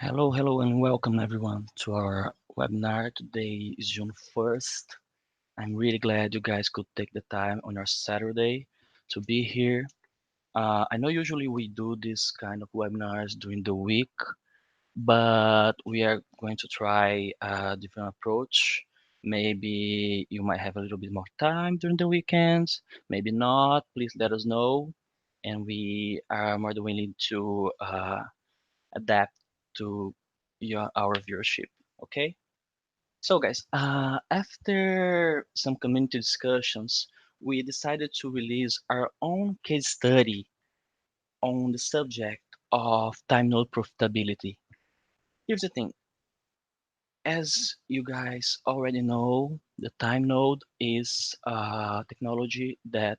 Hello, and welcome everyone to our webinar. Today is June 1st. I'm really glad you guys could take the time on your Saturday to be here. I know usually we do this kind of webinars during the week, but we are going to try a different approach. Maybe you might have a little bit more time during the weekends, maybe not. Please let us know, and we are more than willing to adapt to our viewership. Okay. So guys, after some community discussions, we decided to release our own case study on the subject of time node profitability. Here's the thing. As you guys already know, the time node is a technology that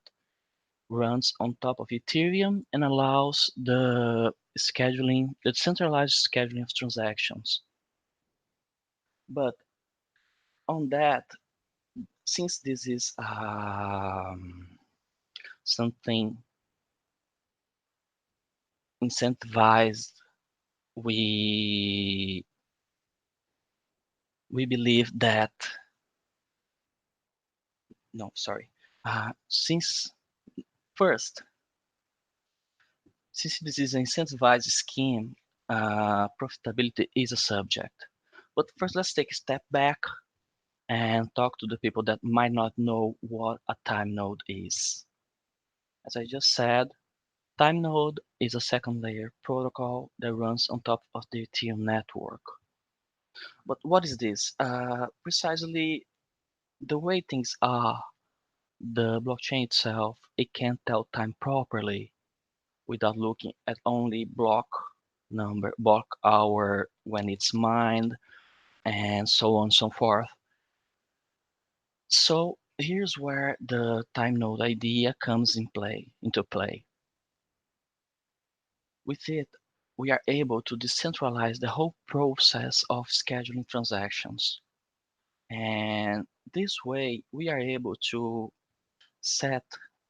runs on top of Ethereum and allows the centralized scheduling of transactions. But on that, since this is something incentivized, we we believe that no, sorry. Since first, since this is an incentivized scheme, profitability is a subject. But first, let's take a step back and talk to the people that might not know what a time node is. As I just said, TimeNode is a second layer protocol that runs on top of the Ethereum network. But what is this? Precisely the way things are, the blockchain itself, it can't tell time properly without looking at only block number, block hour when it's mined, and so on and so forth. So here's where the time node idea comes into play. With it, we are able to decentralize the whole process of scheduling transactions. And this way, we are able to set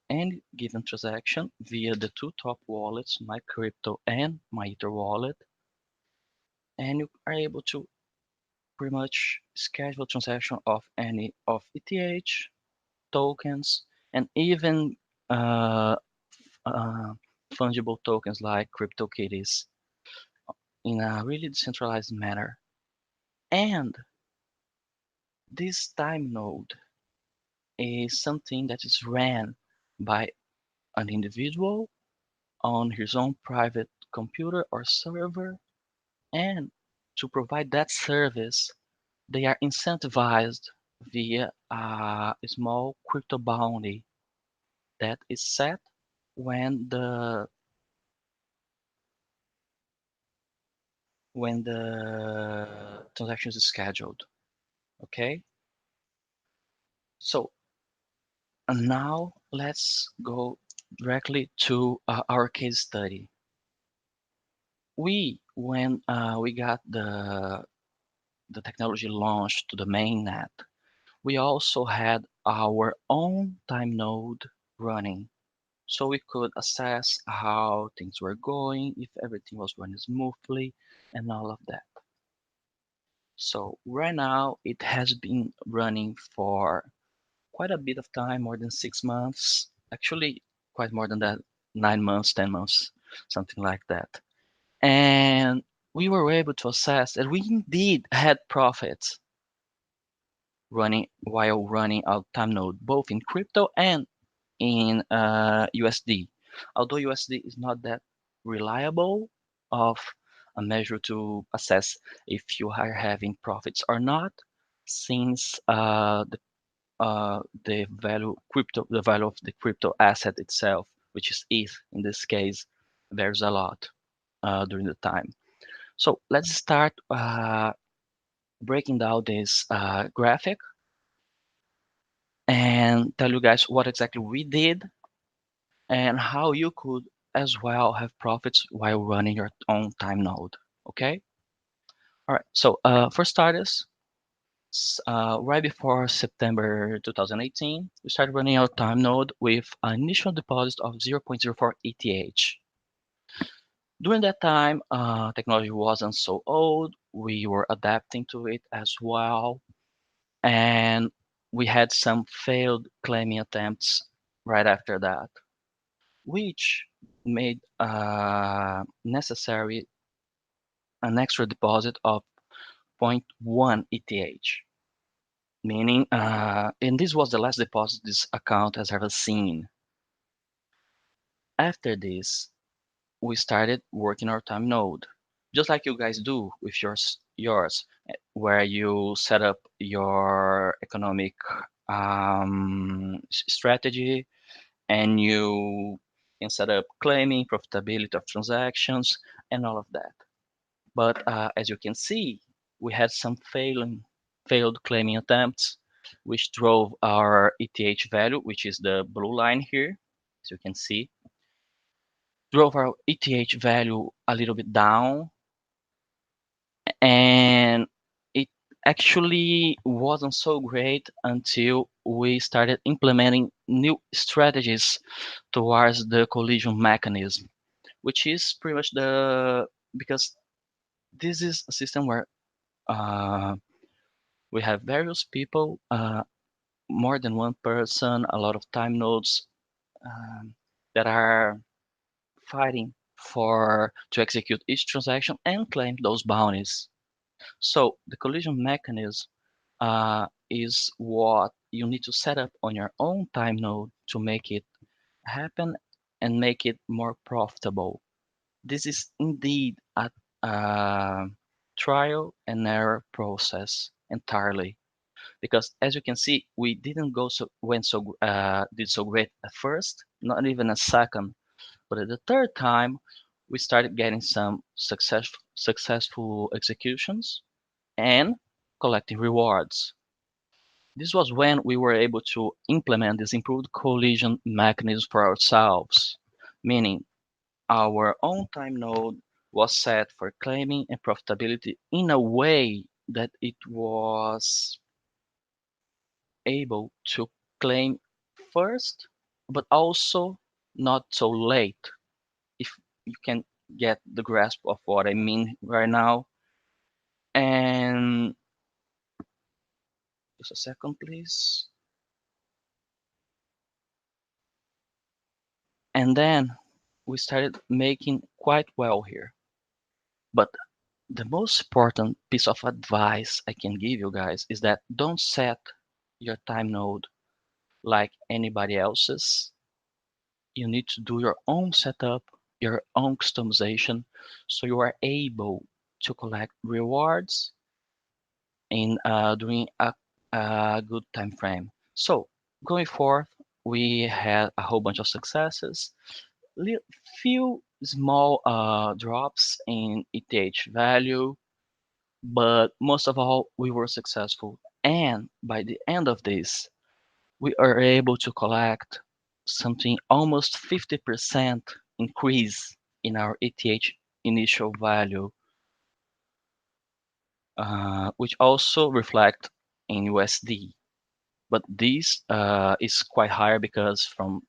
any given transaction via the two top wallets, my crypto and my Ether wallet. And you are able to pretty much schedule transaction of any of ETH, tokens, and even uh, uh, fungible tokens like CryptoKitties in a really decentralized manner. And this time node is something that is ran by an individual on his own private computer or server. And to provide that service, they are incentivized via a small crypto bounty that is set when the transaction is scheduled. Okay, so and now let's go directly to our case study. When we got the technology launched to the mainnet, we also had our own time node running. So we could assess how things were going, if everything was running smoothly, and all of that. So right now it has been running for quite a bit of time, more than 6 months. Actually, quite more than that, 9 months, 10 months, something like that. And we were able to assess that we indeed had profits running while running our time node, both in crypto and in USD. Although USD is not that reliable of a measure to assess if you are having profits or not, since the value of the crypto asset itself, which is ETH in this case, varies a lot during the time. So let's start breaking down this graphic and tell you guys what exactly we did and how you could as well have profits while running your own time node. Okay. All right. So for starters, right before September 2018, we started running our time node with an initial deposit of 0.04 ETH. During that time, technology wasn't so old. We were adapting to it as well, and we had some failed claiming attempts right after that, which made necessary an extra deposit of zero point 0.1 ETH, meaning, and this was the last deposit this account has ever seen. After this, we started working our time node, just like you guys do with yours, where you set up your economic strategy, and you can set up claiming, profitability of transactions, and all of that. But as you can see, we had some failed claiming attempts, which drove our ETH value, which is the blue line here, as you can see, drove our ETH value a little bit down, and it actually wasn't so great until we started implementing new strategies towards the collision mechanism, which is pretty much because this is a system where uh, we have various people, more than one person, a lot of time nodes that are fighting for to execute each transaction and claim those bounties. So the collision mechanism is what you need to set up on your own time node to make it happen and make it more profitable. This is indeed a trial and error process entirely, because as you can see, we didn't go so went so did so great at first, not even a second, but at the third time, we started getting some successful executions and collecting rewards. This was when we were able to implement this improved collision mechanism for ourselves, meaning our own time node was set for claiming and profitability in a way that it was able to claim first, but also not so late. If you can get the grasp of what I mean right now. And just a second, please. And then we started making quite well here. But the most important piece of advice I can give you guys is that don't set your time node like anybody else's. You need to do your own setup, your own customization, so you are able to collect rewards in during a good time frame. So going forth, we had a whole bunch of successes, few small drops in ETH value, but most of all, we were successful. And by the end of this, we are able to collect something almost 50% increase in our ETH initial value, which also reflect in USD. But this is quite higher because from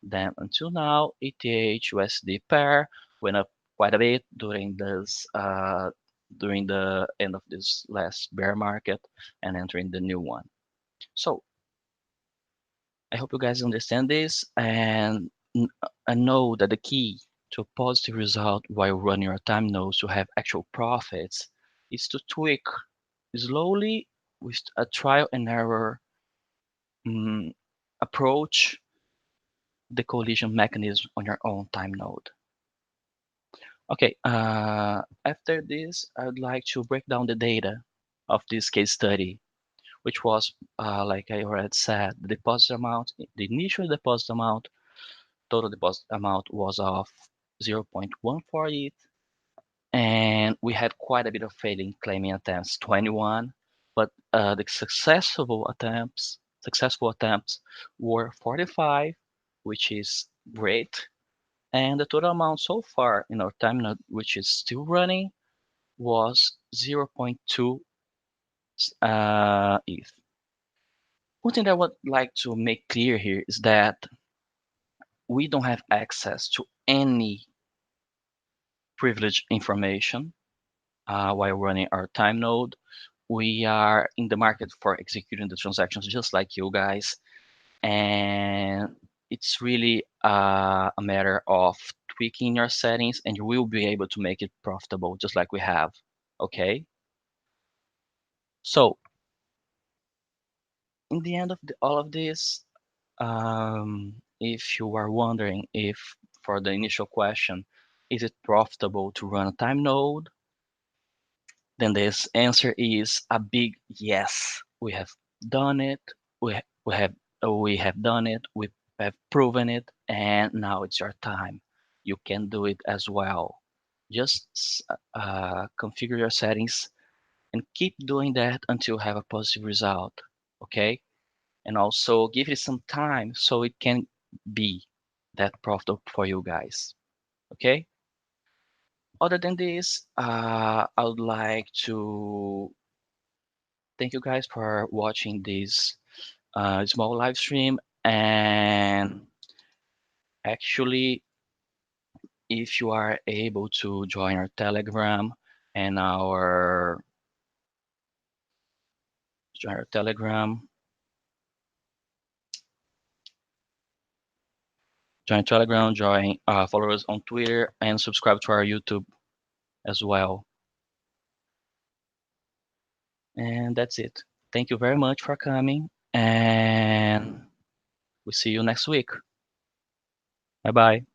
then until now, ETH USD pair went up quite a bit during the end of this last bear market and entering the new one. So I hope you guys understand this, and I know that the key to a positive result while running your time nodes to have actual profits is to tweak slowly with a trial and error mm, approach the collision mechanism on your own time node. Okay, after this, I would like to break down the data of this case study, which was, like I already said, the deposit amount, the initial deposit amount, total deposit amount was of 0.14 ETH, and we had quite a bit of failing claiming attempts, 21, but the successful attempts were 45, which is great. And the total amount so far in our timeline, which is still running, was 0.2 ETH. One thing that I would like to make clear here is that we don't have access to any privileged information while running our time node. We are in the market for executing the transactions just like you guys, and it's really a matter of tweaking your settings, and you will be able to make it profitable just like we have. Okay, so in the end of all of this, if you are wondering if for the initial question, is it profitable to run a time node? Then this answer is a big yes. We have done it. We have done it. We have proven it, and now it's your time. You can do it as well. Just configure your settings and keep doing that until you have a positive result. Okay, and also give it some time so it can be that profitable for you guys. Okay. Other than this, I would like to thank you guys for watching this small live stream. And actually, if you are able to join our Telegram and our join our Telegram, join follow us on Twitter and subscribe to our YouTube as well. And that's it. Thank you very much for coming, and we'll see you next week. Bye bye.